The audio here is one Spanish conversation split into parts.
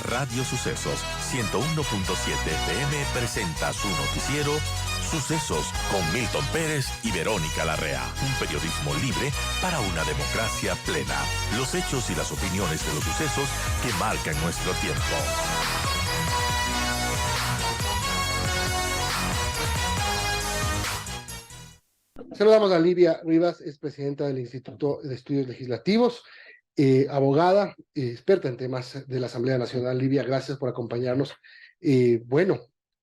Radio Sucesos 101.7 FM presenta su noticiero Sucesos con Milton Pérez y Verónica Larrea. Un periodismo libre para una democracia plena. Los hechos y las opiniones de los sucesos que marcan nuestro tiempo. Saludamos a Livia Rivas, es presidenta del Instituto de Estudios Legislativos, abogada, experta en temas de la Asamblea Nacional. Livia, gracias por acompañarnos. Bueno,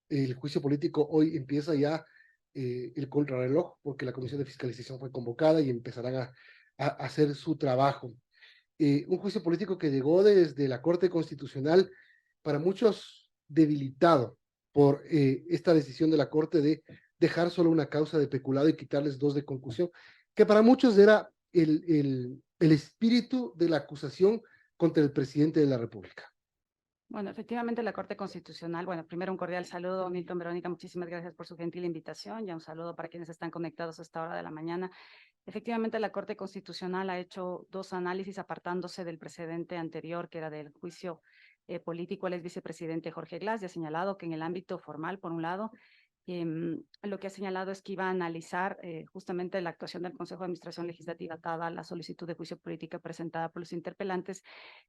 el juicio político hoy empieza ya el contrarreloj, porque la Comisión de Fiscalización fue convocada y empezarán a hacer su trabajo. Un juicio político que llegó desde la Corte Constitucional, para muchos debilitado por esta decisión de la Corte de dejar solo una causa de peculado y quitarles dos de concusión, que para muchos era el espíritu de la acusación contra el presidente de la República. Bueno, efectivamente la Corte Constitucional, bueno, primero un cordial saludo, Milton, Verónica, muchísimas gracias por su gentil invitación, ya un saludo para quienes están conectados a esta hora de la mañana. Efectivamente, la Corte Constitucional ha hecho dos análisis apartándose del precedente anterior, que era del juicio político al ex vicepresidente Jorge Glass, y ha señalado que en el ámbito formal, por un lado, lo que ha señalado es que iba a analizar justamente la actuación del Consejo de Administración Legislativa dada la solicitud de juicio político presentada por los interpelantes,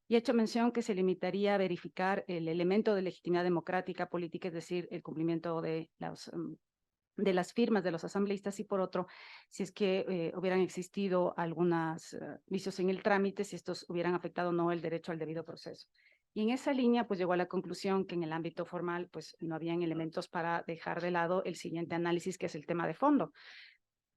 y ha hecho mención que se limitaría a verificar el elemento de legitimidad democrática política, es decir, el cumplimiento de las firmas de los asambleístas, y por otro, si es que hubieran existido algunos vicios en el trámite, si estos hubieran afectado o no el derecho al debido proceso. Y en esa línea, pues llegó a la conclusión que en el ámbito formal, pues no habían elementos para dejar de lado el siguiente análisis, que es el tema de fondo.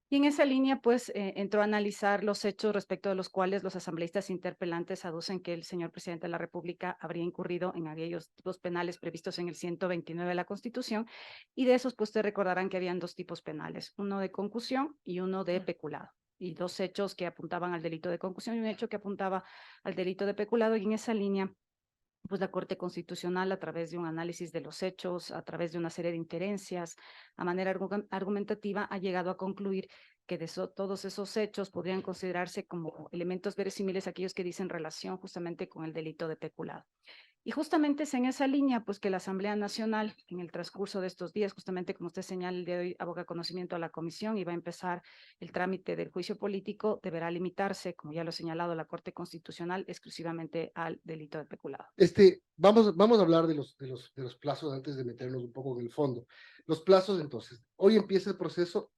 Y en esa línea, pues, entró a analizar los hechos respecto de los cuales los asambleístas interpelantes aducen que el señor presidente de la República habría incurrido en aquellos tipos penales previstos en el 129 de la Constitución, y de esos, pues, ustedes recordarán que habían dos tipos penales, uno de concusión y uno de peculado, y dos hechos que apuntaban al delito de concusión y un hecho que apuntaba al delito de peculado, y en esa línea, pues la Corte Constitucional, a través de un análisis de los hechos, a través de una serie de inferencias, a manera argumentativa, ha llegado a concluir que todos esos hechos podrían considerarse como elementos verosímiles, aquellos que dicen relación justamente con el delito de peculado. Y justamente es en esa línea, pues, que la Asamblea Nacional, en el transcurso de estos días, justamente como usted señala, el día de hoy aboca conocimiento a la comisión y va a empezar el trámite del juicio político, deberá limitarse, como ya lo ha señalado la Corte Constitucional, exclusivamente al delito de peculado. Vamos a hablar de los plazos antes de meternos un poco en el fondo. Los plazos, entonces, hoy empieza el proceso.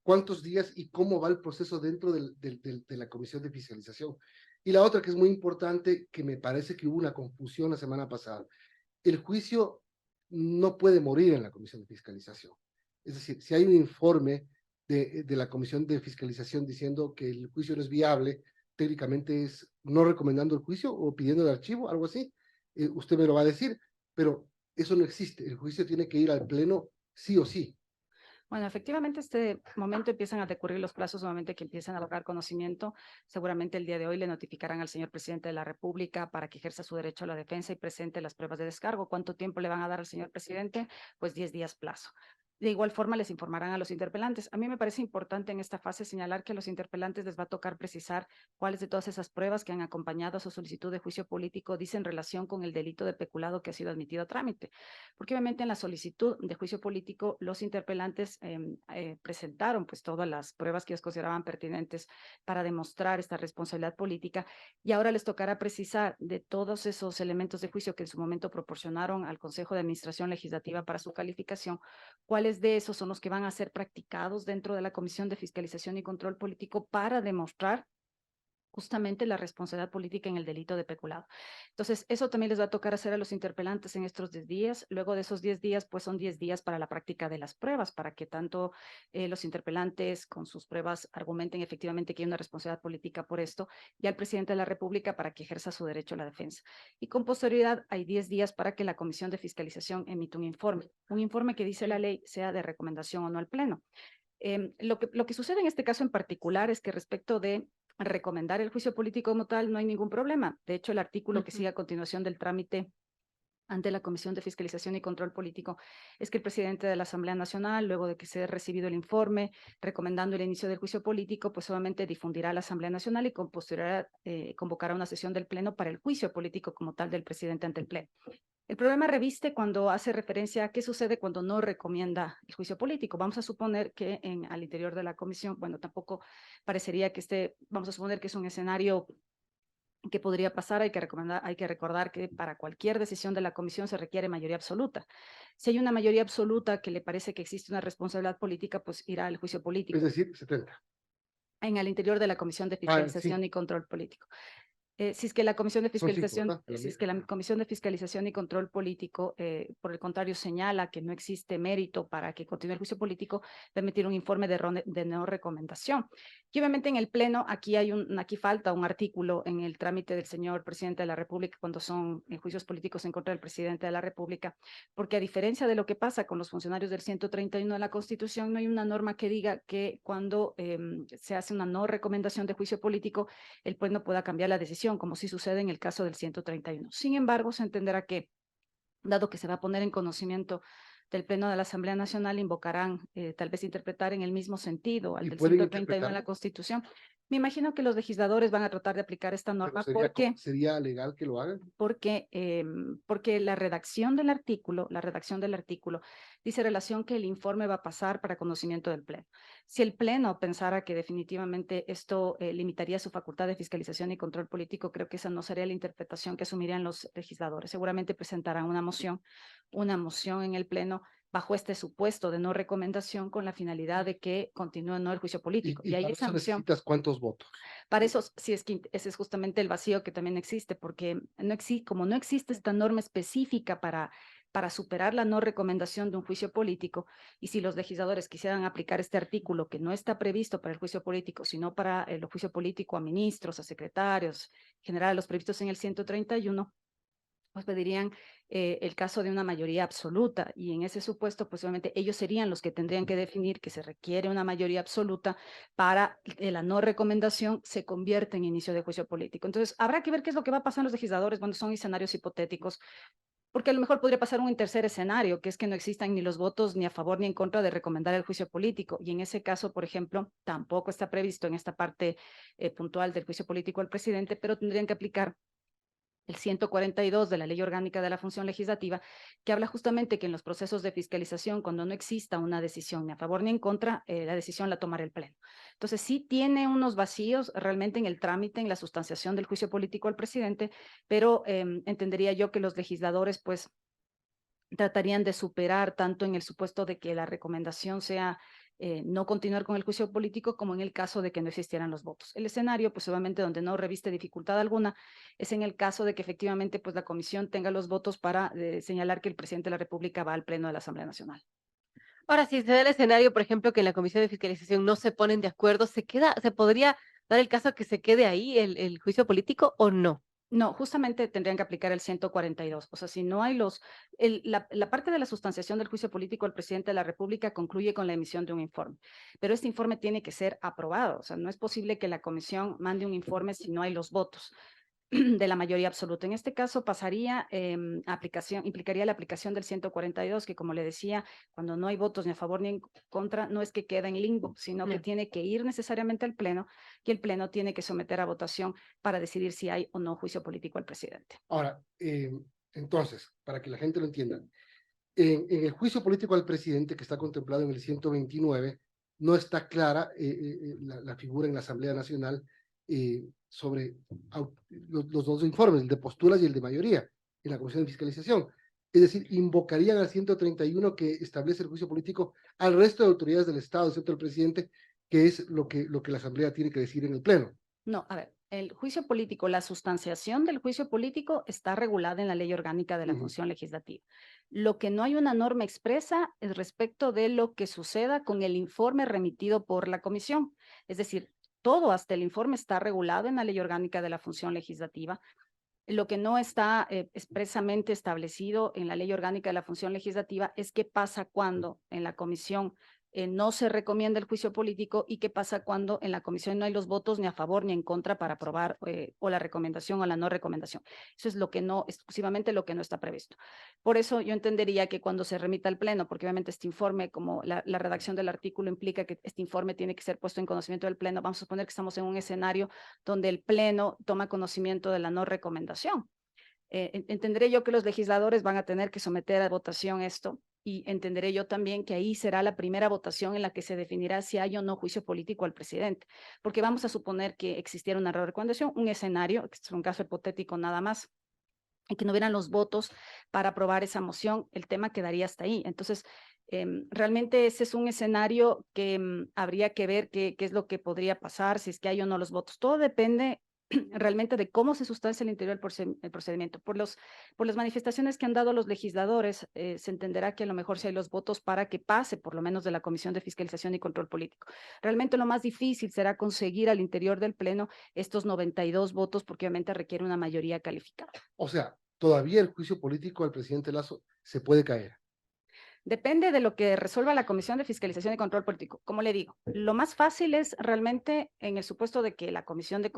¿Cuántos días y cómo va el proceso dentro de la Comisión de Fiscalización? Y la otra que es muy importante, que me parece que hubo una confusión la semana pasada, el juicio no puede morir en la Comisión de Fiscalización. Es decir, si hay un informe de la Comisión de Fiscalización diciendo que el juicio no es viable, técnicamente es no recomendando el juicio o pidiendo el archivo, algo así, usted me lo va a decir, pero eso no existe. El juicio tiene que ir al Pleno sí o sí. Bueno, efectivamente, este momento empiezan a decurrir los plazos nuevamente que empiezan a lograr conocimiento. Seguramente el día de hoy le notificarán al señor presidente de la República para que ejerza su derecho a la defensa y presente las pruebas de descargo. ¿Cuánto tiempo le van a dar al señor presidente? Pues 10 días plazo. De igual forma, les informarán a los interpelantes. A mí me parece importante en esta fase señalar que a los interpelantes les va a tocar precisar cuáles de todas esas pruebas que han acompañado a su solicitud de juicio político dicen relación con el delito de peculado que ha sido admitido a trámite. Porque obviamente en la solicitud de juicio político los interpelantes presentaron pues todas las pruebas que ellos consideraban pertinentes para demostrar esta responsabilidad política, y ahora les tocará precisar de todos esos elementos de juicio que en su momento proporcionaron al Consejo de Administración Legislativa para su calificación, cuáles de esos son los que van a ser practicados dentro de la Comisión de Fiscalización y Control Político para demostrar justamente la responsabilidad política en el delito de peculado. Entonces, eso también les va a tocar hacer a los interpelantes en estos 10 días. Luego de esos 10 días, pues son 10 días para la práctica de las pruebas, para que tanto los interpelantes con sus pruebas argumenten efectivamente que hay una responsabilidad política por esto, y al presidente de la República para que ejerza su derecho a la defensa. Y con posterioridad hay 10 días para que la Comisión de Fiscalización emita un informe que dice la ley sea de recomendación o no al Pleno. Lo que sucede en este caso en particular es que respecto de recomendar el juicio político como tal, no hay ningún problema. De hecho, el artículo que sigue a continuación del trámite ante la Comisión de Fiscalización y Control Político es que el presidente de la Asamblea Nacional, luego de que se haya recibido el informe recomendando el inicio del juicio político, pues obviamente difundirá a la Asamblea Nacional y con posterioridad convocará una sesión del Pleno para el juicio político como tal del presidente ante el Pleno. El problema reviste cuando hace referencia a qué sucede cuando no recomienda el juicio político. Vamos a suponer que al interior de la comisión, bueno, tampoco parecería que vamos a suponer que es un escenario que podría pasar. Hay que recordar que para cualquier decisión de la comisión se requiere mayoría absoluta. Si hay una mayoría absoluta que le parece que existe una responsabilidad política, pues irá al juicio político. Es decir, 70. En el interior de la Comisión de Fiscalización y Control Político. Si es que la Comisión de Fiscalización, si es que la Comisión de Fiscalización y Control Político, por el contrario, señala que no existe mérito para que continúe el juicio político, va a emitir un informe de no recomendación. Y obviamente en el Pleno, aquí falta un artículo en el trámite del señor presidente de la República cuando son juicios políticos en contra del presidente de la República, porque a diferencia de lo que pasa con los funcionarios del 131 de la Constitución, no hay una norma que diga que cuando se hace una no recomendación de juicio político, el Pleno pueda cambiar la decisión, como sí sucede en el caso del 131. Sin embargo, se entenderá que, dado que se va a poner en conocimiento del Pleno de la Asamblea Nacional, invocarán tal vez interpretar en el mismo sentido al del 131 de la Constitución. Me imagino que los legisladores van a tratar de aplicar esta norma porque ¿sería legal que lo hagan? Porque la redacción del artículo dice relación que el informe va a pasar para conocimiento del Pleno. Si el Pleno pensara que definitivamente esto limitaría su facultad de fiscalización y control político, creo que esa no sería la interpretación que asumirían los legisladores. Seguramente presentarán una moción en el Pleno bajo este supuesto de no recomendación con la finalidad de que continúe no el juicio político. ¿Y ahí para esa eso moción, necesitas cuántos votos? para eso, sí, es que ese es justamente el vacío que también existe, porque como no existe esta norma específica para superar la no recomendación de un juicio político, y si los legisladores quisieran aplicar este artículo que no está previsto para el juicio político, sino para el juicio político a ministros, a secretarios, en general a los previstos en el 131, pues pedirían el caso de una mayoría absoluta, y en ese supuesto, pues obviamente ellos serían los que tendrían que definir que se requiere una mayoría absoluta para que la no recomendación se convierta en inicio de juicio político. Entonces, habrá que ver qué es lo que va a pasar en los legisladores cuando son escenarios hipotéticos, porque a lo mejor podría pasar un tercer escenario, que es que no existan ni los votos ni a favor ni en contra de recomendar el juicio político, y en ese caso, por ejemplo, tampoco está previsto en esta parte puntual del juicio político al presidente, pero tendrían que aplicar el 142 de la Ley Orgánica de la Función Legislativa, que habla justamente que en los procesos de fiscalización, cuando no exista una decisión ni a favor ni en contra, la decisión la tomará el Pleno. Entonces, sí tiene unos vacíos realmente en el trámite, en la sustanciación del juicio político al presidente, pero entendería yo que los legisladores, pues, tratarían de superar tanto en el supuesto de que la recomendación sea no continuar con el juicio político, como en el caso de que no existieran los votos. El escenario, pues obviamente donde no reviste dificultad alguna, es en el caso de que efectivamente pues la comisión tenga los votos para señalar que el presidente de la República va al Pleno de la Asamblea Nacional. Ahora, si se da el escenario, por ejemplo, que en la Comisión de Fiscalización no se ponen de acuerdo, ¿se podría dar el caso que se quede ahí el juicio político o no? No, justamente tendrían que aplicar el 142. O sea, si no hay la parte de la sustanciación del juicio político al presidente de la República concluye con la emisión de un informe, pero este informe tiene que ser aprobado. O sea, no es posible que la comisión mande un informe si no hay los votos de la mayoría absoluta. En este caso pasaría implicaría la aplicación del 142, que como le decía, cuando no hay votos ni a favor ni en contra, no es que queda en limbo, sino que tiene que ir necesariamente al Pleno, y el Pleno tiene que someter a votación para decidir si hay o no juicio político al presidente. Ahora, entonces, para que la gente lo entienda, en el juicio político al presidente que está contemplado en el 129, no está clara la figura en la Asamblea Nacional sobre los dos informes, el de posturas y el de mayoría, en la Comisión de Fiscalización. Es decir, invocarían al 131 que establece el juicio político al resto de autoridades del Estado, excepto el presidente, que es lo que la Asamblea tiene que decir en el Pleno. No, a ver, el juicio político, la sustanciación del juicio político está regulada en la Ley Orgánica de la Función Legislativa. Lo que no hay una norma expresa es respecto de lo que suceda con el informe remitido por la comisión. Es decir, todo hasta el informe está regulado en la Ley Orgánica de la Función Legislativa. Lo que no está expresamente establecido en la Ley Orgánica de la Función Legislativa es qué pasa cuando en la comisión no se recomienda el juicio político y qué pasa cuando en la comisión no hay los votos ni a favor ni en contra para aprobar o la recomendación o la no recomendación. Eso es lo que no, exclusivamente lo que no está previsto. Por eso yo entendería que cuando se remita al Pleno, porque obviamente este informe, como la redacción del artículo implica que este informe tiene que ser puesto en conocimiento del Pleno, vamos a suponer que estamos en un escenario donde el Pleno toma conocimiento de la no recomendación. Entenderé yo que los legisladores van a tener que someter a votación esto y entenderé yo también que ahí será la primera votación en la que se definirá si hay o no juicio político al presidente, porque vamos a suponer que existiera una recomendación, un escenario, que es un caso hipotético nada más, y que no hubieran los votos para aprobar esa moción, el tema quedaría hasta ahí. Entonces, realmente ese es un escenario que habría que ver qué es lo que podría pasar, si es que hay o no los votos. Todo depende realmente de cómo se sustancia el interior del procedimiento. Por las manifestaciones que han dado los legisladores, se entenderá que a lo mejor si hay los votos para que pase, por lo menos de la Comisión de Fiscalización y Control Político. Realmente lo más difícil será conseguir al interior del Pleno estos 92 votos, porque obviamente requiere una mayoría calificada. O sea, todavía el juicio político al presidente Lazo se puede caer. Depende de lo que resuelva la Comisión de Fiscalización y Control Político. Como le digo, lo más fácil es realmente en el supuesto de que la Comisión de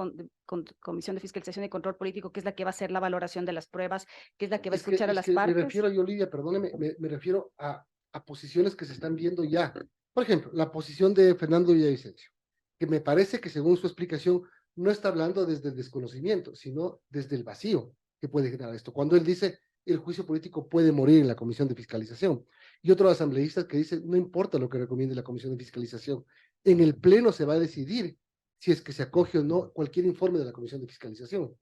Fiscalización y Control Político, que es la que va a hacer la valoración de las pruebas, que es la que va a escuchar a las partes. Me refiero, Olivia, perdóneme, me refiero a posiciones que se están viendo ya. Por ejemplo, la posición de Fernando Villavicencio, que me parece que según su explicación no está hablando desde el desconocimiento, sino desde el vacío que puede generar esto. Cuando él dice el juicio político puede morir en la Comisión de Fiscalización. Y otros asambleístas que dicen, no importa lo que recomiende la Comisión de Fiscalización, en el Pleno se va a decidir si es que se acoge o no cualquier informe de la Comisión de Fiscalización.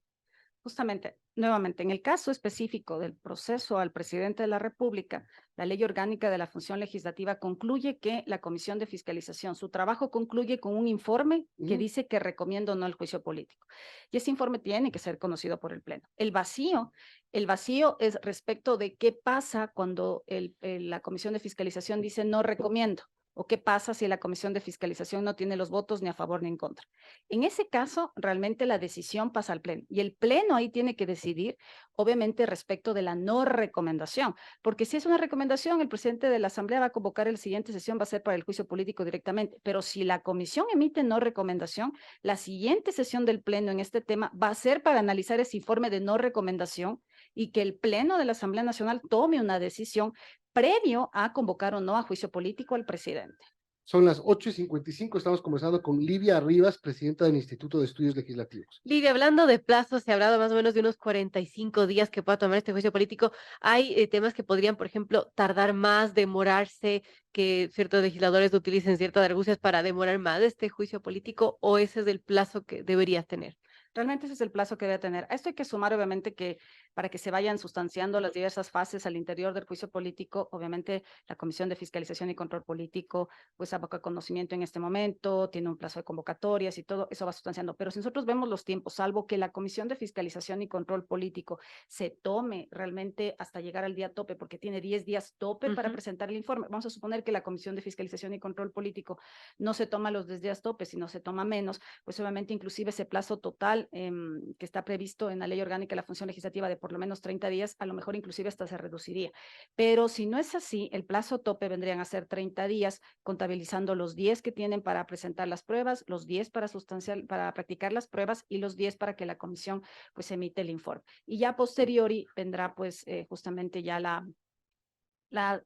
Justamente, nuevamente, en el caso específico del proceso al presidente de la República, la Ley Orgánica de la Función Legislativa concluye que la Comisión de Fiscalización, su trabajo concluye con un informe que dice que recomienda o no el juicio político. Y ese informe tiene que ser conocido por el Pleno. El vacío es respecto de qué pasa cuando la Comisión de Fiscalización dice no recomiendo. ¿O qué pasa si la Comisión de Fiscalización no tiene los votos ni a favor ni en contra? En ese caso, realmente la decisión pasa al Pleno. Y el Pleno ahí tiene que decidir, obviamente, respecto de la no recomendación. Porque si es una recomendación, el presidente de la Asamblea va a convocar la siguiente sesión, va a ser para el juicio político directamente. Pero si la Comisión emite no recomendación, la siguiente sesión del Pleno en este tema va a ser para analizar ese informe de no recomendación y que el Pleno de la Asamblea Nacional tome una decisión previo a convocar o no a juicio político al presidente. Son las 8:55, estamos conversando con Livia Rivas, presidenta del Instituto de Estudios Legislativos. Livia, hablando de plazos, se ha hablado más o menos de unos 45 días que pueda tomar este juicio político. Hay temas que podrían, por ejemplo, tardar más, demorarse, que ciertos legisladores utilicen ciertas argucias para demorar más este juicio político, o ese es el plazo que deberías tener. Realmente ese es el plazo que debe tener. A esto hay que sumar, obviamente, que para que se vayan sustanciando las diversas fases al interior del juicio político, obviamente la Comisión de Fiscalización y Control Político, pues aboca conocimiento en este momento, tiene un plazo de convocatorias y todo eso va sustanciando. Pero si nosotros vemos los tiempos, salvo que la Comisión de Fiscalización y Control Político se tome realmente hasta llegar al día tope, porque tiene 10 días tope para presentar el informe. Vamos a suponer que la Comisión de Fiscalización y Control Político no se toma los 10 días tope, sino se toma menos, pues obviamente inclusive ese plazo total que está previsto en la Ley Orgánica de la Función Legislativa de por lo menos 30 días, a lo mejor inclusive hasta se reduciría. Pero si no es así, el plazo tope vendrían a ser 30 días, contabilizando los 10 que tienen para presentar las pruebas, los 10 para practicar las pruebas y los 10 para que la comisión pues emite el informe. Y ya posteriori vendrá pues justamente ya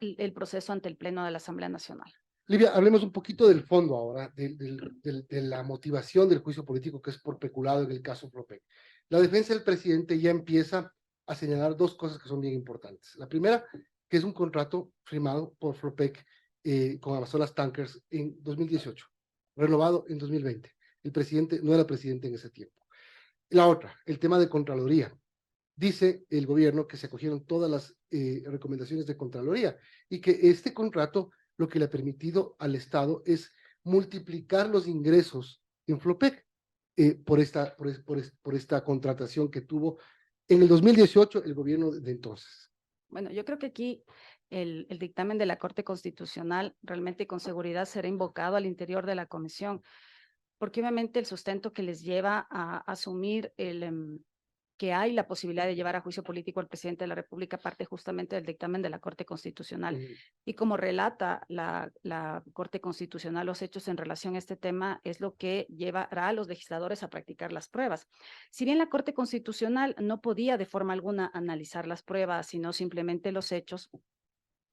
el proceso ante el Pleno de la Asamblea Nacional. Livia, hablemos un poquito del fondo ahora, de la motivación del juicio político que es por peculado en el caso Flopec. La defensa del presidente ya empieza a señalar dos cosas que son bien importantes. La primera, que es un contrato firmado por Flopec con Amazonas Tankers en 2018, renovado en 2020. El presidente no era presidente en ese tiempo. La otra, el tema de Contraloría. Dice el gobierno que se acogieron todas las recomendaciones de Contraloría y que este contrato lo que le ha permitido al Estado es multiplicar los ingresos en Flopec por esta contratación que tuvo en el 2018 el gobierno de entonces. Bueno, yo creo que aquí el dictamen de la Corte Constitucional realmente con seguridad será invocado al interior de la comisión, porque obviamente el sustento que les lleva a asumir que hay la posibilidad de llevar a juicio político al presidente de la República parte justamente del dictamen de la Corte Constitucional. Y como relata la Corte Constitucional los hechos en relación a este tema, es lo que llevará a los legisladores a practicar las pruebas. Si bien la Corte Constitucional no podía de forma alguna analizar las pruebas, sino simplemente los hechos,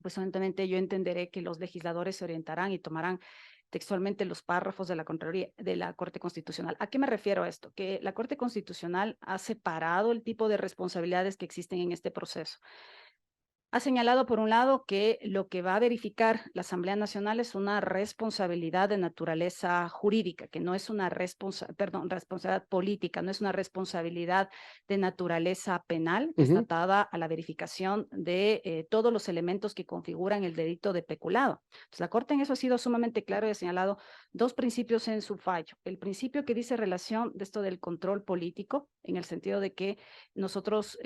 pues evidentemente yo entenderé que los legisladores se orientarán y tomarán textualmente los párrafos de la Contraloría, de la Corte Constitucional. ¿A qué me refiero a esto? Que la Corte Constitucional ha separado el tipo de responsabilidades que existen en este proceso. Ha señalado, por un lado, que lo que va a verificar la Asamblea Nacional es una responsabilidad de naturaleza jurídica, que no es una responsabilidad política, no es una responsabilidad de naturaleza penal, que está atada a la verificación de todos los elementos que configuran el delito de peculado. Entonces, la Corte en eso ha sido sumamente claro y ha señalado dos principios en su fallo. El principio que dice relación de esto del control político, en el sentido de que nosotros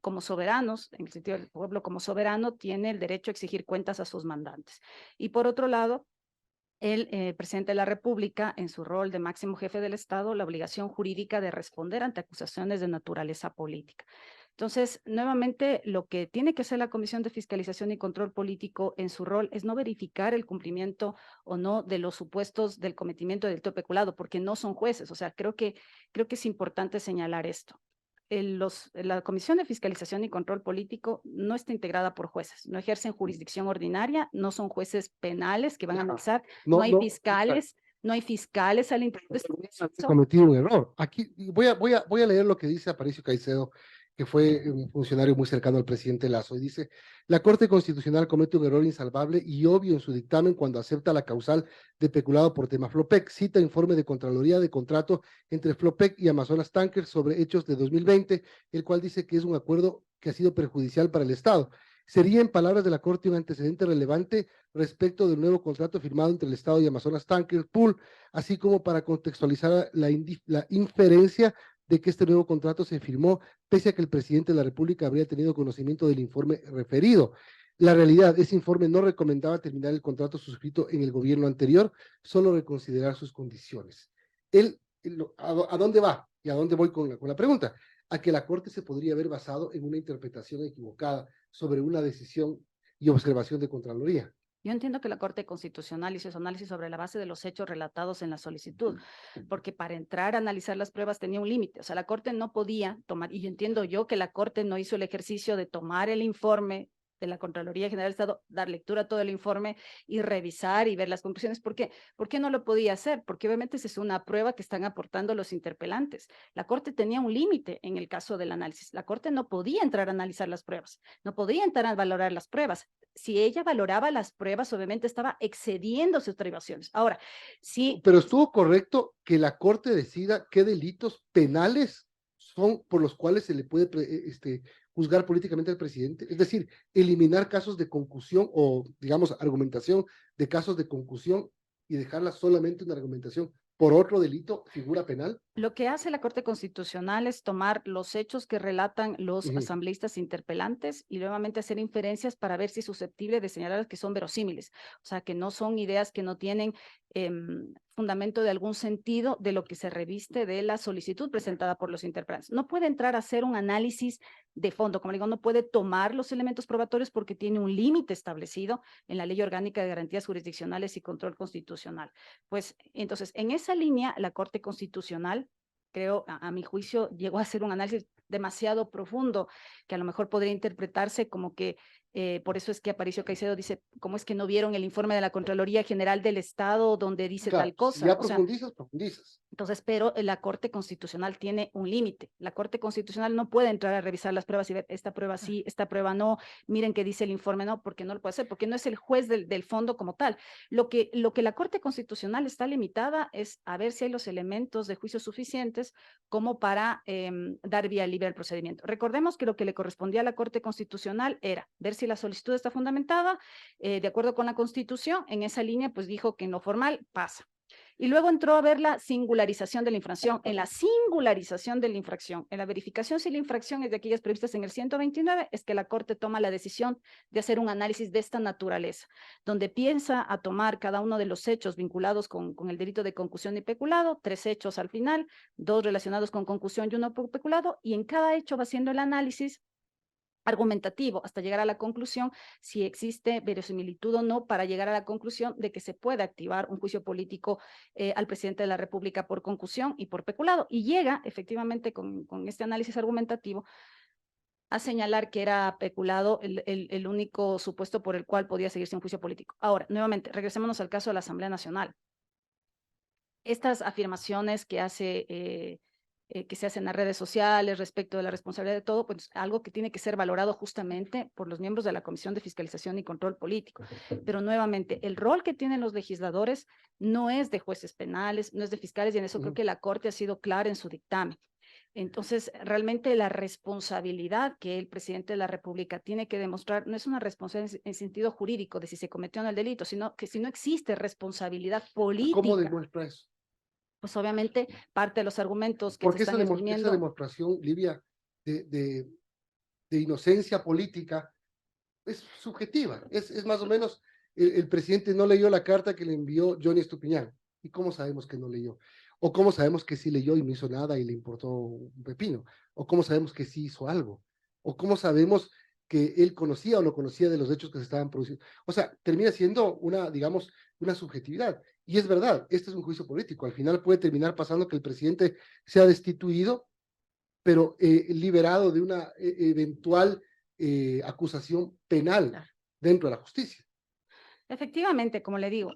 como soberanos, en el sentido del pueblo como soberano, tiene el derecho a exigir cuentas a sus mandantes. Y por otro lado, el presidente de la República, en su rol de máximo jefe del Estado, la obligación jurídica de responder ante acusaciones de naturaleza política. Entonces, nuevamente, lo que tiene que hacer la Comisión de Fiscalización y Control Político en su rol es no verificar el cumplimiento o no de los supuestos del cometimiento del delito peculado, porque no son jueces. O sea, creo que es importante señalar esto. La Comisión de Fiscalización y Control Político no está integrada por jueces, no ejercen jurisdicción ordinaria, no son jueces penales que van a analizar, no hay fiscales, no hay fiscales al interior. He cometido un error. Aquí voy a leer lo que dice Aparicio Caicedo, que fue un funcionario muy cercano al presidente Lazo, y dice: la Corte Constitucional comete un error insalvable y obvio en su dictamen cuando acepta la causal de peculado por tema Flopec. Cita informe de Contraloría de contrato entre Flopec y Amazonas Tankers sobre hechos de 2020, el cual dice que es un acuerdo que ha sido perjudicial para el Estado. Sería, en palabras de la Corte, un antecedente relevante respecto del nuevo contrato firmado entre el Estado y Amazonas Tankers Pool, así como para contextualizar la inferencia de que este nuevo contrato se firmó pese a que el presidente de la República habría tenido conocimiento del informe referido. La realidad, ese informe no recomendaba terminar el contrato suscrito en el gobierno anterior, solo reconsiderar sus condiciones. ¿A dónde va? ¿Y a dónde voy con la pregunta? A que la Corte se podría haber basado en una interpretación equivocada sobre una decisión y observación de Contraloría. Yo entiendo que la Corte Constitucional hizo su análisis sobre la base de los hechos relatados en la solicitud, porque para entrar a analizar las pruebas tenía un límite. O sea, la Corte no podía tomar, y yo entiendo que la Corte no hizo el ejercicio de tomar el informe de la Contraloría General del Estado, dar lectura a todo el informe y revisar y ver las conclusiones. ¿Por qué? ¿Por qué no lo podía hacer? Porque obviamente esa es una prueba que están aportando los interpelantes. La Corte tenía un límite en el caso del análisis. La Corte no podía entrar a analizar las pruebas, no podía entrar a valorar las pruebas. Si ella valoraba las pruebas, obviamente estaba excediendo sus atribuciones. Ahora, sí. Pero estuvo correcto que la Corte decida qué delitos penales son por los cuales se le puede juzgar políticamente al presidente, es decir, eliminar casos de concusión o, digamos, argumentación de casos de concusión y dejarla solamente una argumentación por otro delito, figura penal. Lo que hace la Corte Constitucional es tomar los hechos que relatan los asambleístas interpelantes y nuevamente hacer inferencias para ver si es susceptible de señalar que son verosímiles, o sea, que no son ideas que no tienen fundamento de algún sentido de lo que se reviste de la solicitud presentada por los interpelantes. No puede entrar a hacer un análisis de fondo, como digo, no puede tomar los elementos probatorios porque tiene un límite establecido en la Ley Orgánica de Garantías Jurisdiccionales y Control Constitucional. Pues entonces, en esa línea, la Corte Constitucional, creo, a mi juicio, llegó a hacer un análisis demasiado profundo, que a lo mejor podría interpretarse como que por eso es que Aparicio Caicedo dice, ¿cómo es que no vieron el informe de la Contraloría General del Estado donde dice tal cosa? Si ya profundizas, profundizas. Entonces, pero la Corte Constitucional tiene un límite. La Corte Constitucional no puede entrar a revisar las pruebas y ver esta prueba sí, esta prueba no, miren qué dice el informe, no, porque no lo puede hacer, porque no es el juez del fondo como tal. Lo que la Corte Constitucional está limitada es a ver si hay los elementos de juicio suficientes como para dar vía libre al procedimiento. Recordemos que lo que le correspondía a la Corte Constitucional era ver si la solicitud está fundamentada, de acuerdo con la Constitución. En esa línea, pues dijo que en lo formal pasa. Y luego entró a ver la singularización de la infracción. En la singularización de la infracción, en la verificación si la infracción es de aquellas previstas en el 129, es que la Corte toma la decisión de hacer un análisis de esta naturaleza, donde piensa a tomar cada uno de los hechos vinculados con el delito de concusión y peculado, 3 hechos al final, 2 relacionados con concusión y 1 por peculado, y en cada hecho va haciendo el análisis argumentativo hasta llegar a la conclusión si existe verosimilitud o no, para llegar a la conclusión de que se puede activar un juicio político al presidente de la República por concusión y por peculado. Y llega efectivamente con este análisis argumentativo a señalar que era peculado el único supuesto por el cual podía seguirse un juicio político. Ahora, nuevamente, regresémonos al caso de la Asamblea Nacional. Estas afirmaciones que que se hacen en las redes sociales respecto de la responsabilidad de todo, pues algo que tiene que ser valorado justamente por los miembros de la Comisión de Fiscalización y Control Político. Pero nuevamente, el rol que tienen los legisladores no es de jueces penales, no es de fiscales, y en eso creo que la Corte ha sido clara en su dictamen. Entonces, realmente la responsabilidad que el presidente de la República tiene que demostrar no es una responsabilidad en sentido jurídico de si se cometió o no el delito, sino que si no existe responsabilidad política. ¿Cómo demuestra eso? Pues obviamente parte de los argumentos que Porque se están esgrimiendo. esa demostración, Livia, de inocencia política es subjetiva. Es más o menos, el presidente no leyó la carta que le envió Johnny Estupiñán. ¿Y cómo sabemos que no leyó? ¿O cómo sabemos que sí leyó y no hizo nada y le importó un pepino? ¿O cómo sabemos que sí hizo algo? ¿O cómo sabemos que él conocía o no conocía de los hechos que se estaban produciendo? O sea, termina siendo digamos, una subjetividad. Y es verdad, este es un juicio político. Al final puede terminar pasando que el presidente sea destituido, pero liberado de una eventual acusación penal dentro de la justicia. Efectivamente, como le digo,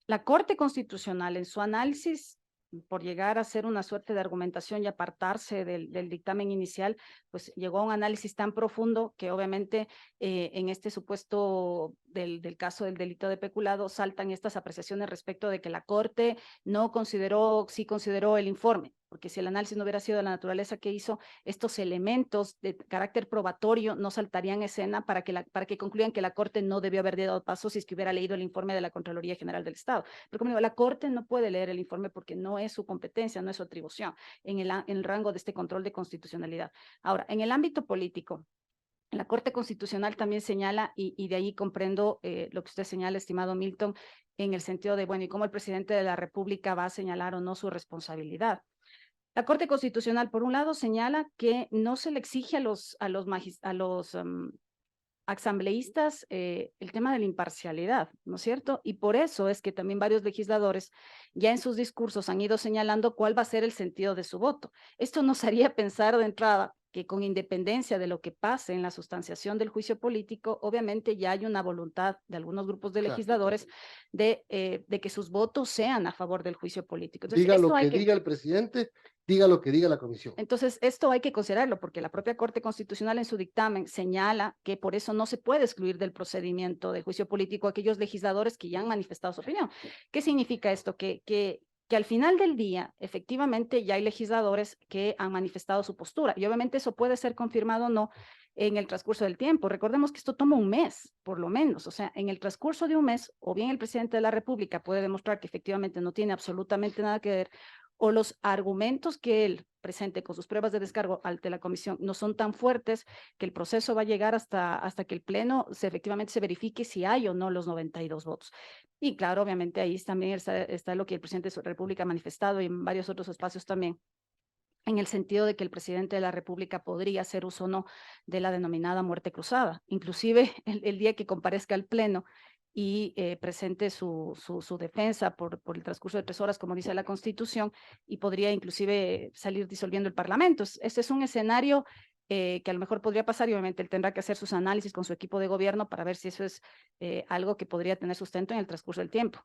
la Corte Constitucional en su análisis, por llegar a hacer una suerte de argumentación y apartarse del dictamen inicial, pues llegó a un análisis tan profundo que obviamente en este supuesto del caso del delito de peculado saltan estas apreciaciones respecto de que la Corte no consideró, sí consideró el informe, porque si el análisis no hubiera sido de la naturaleza que hizo, estos elementos de carácter probatorio no saltarían en escena para que concluyan que la Corte no debió haber dado paso si es que hubiera leído el informe de la Contraloría General del Estado. Pero como digo, la Corte no puede leer el informe porque no es su competencia, no es su atribución en el rango de este control de constitucionalidad. Ahora, en el ámbito político, la Corte Constitucional también señala, y de ahí comprendo lo que usted señala, estimado Milton, en el sentido de, bueno, ¿y cómo el presidente de la República va a señalar o no su responsabilidad? La Corte Constitucional, por un lado, señala que no se le exige a los asambleístas el tema de la imparcialidad, ¿no es cierto? Y por eso es que también varios legisladores ya en sus discursos han ido señalando cuál va a ser el sentido de su voto. Esto nos haría pensar de entrada que con independencia de lo que pase en la sustanciación del juicio político, obviamente ya hay una voluntad de algunos grupos de legisladores de que sus votos sean a favor del juicio político. Entonces, diga lo que diga el presidente, diga lo que diga la comisión. Entonces, esto hay que considerarlo porque la propia Corte Constitucional en su dictamen señala que por eso no se puede excluir del procedimiento de juicio político a aquellos legisladores que ya han manifestado su opinión. ¿Qué significa esto? Que al final del día, efectivamente, ya hay legisladores que han manifestado su postura y obviamente eso puede ser confirmado o no en el transcurso del tiempo. Recordemos que esto toma un mes, por lo menos. O sea, en el transcurso de un mes, o bien el presidente de la República puede demostrar que efectivamente no tiene absolutamente nada que ver, o los argumentos que él presente con sus pruebas de descargo ante la comisión no son tan fuertes que el proceso va a llegar hasta que el pleno efectivamente se verifique si hay o no los 92 votos. Y claro, obviamente ahí también está lo que el presidente de la República ha manifestado y en varios otros espacios también, en el sentido de que el presidente de la República podría hacer uso o no de la denominada muerte cruzada. Inclusive el día que comparezca al pleno y presente su defensa por el transcurso de 3 horas, como dice la Constitución, y podría inclusive salir disolviendo el Parlamento. Este es un escenario que a lo mejor podría pasar y obviamente él tendrá que hacer sus análisis con su equipo de gobierno para ver si eso es algo que podría tener sustento en el transcurso del tiempo.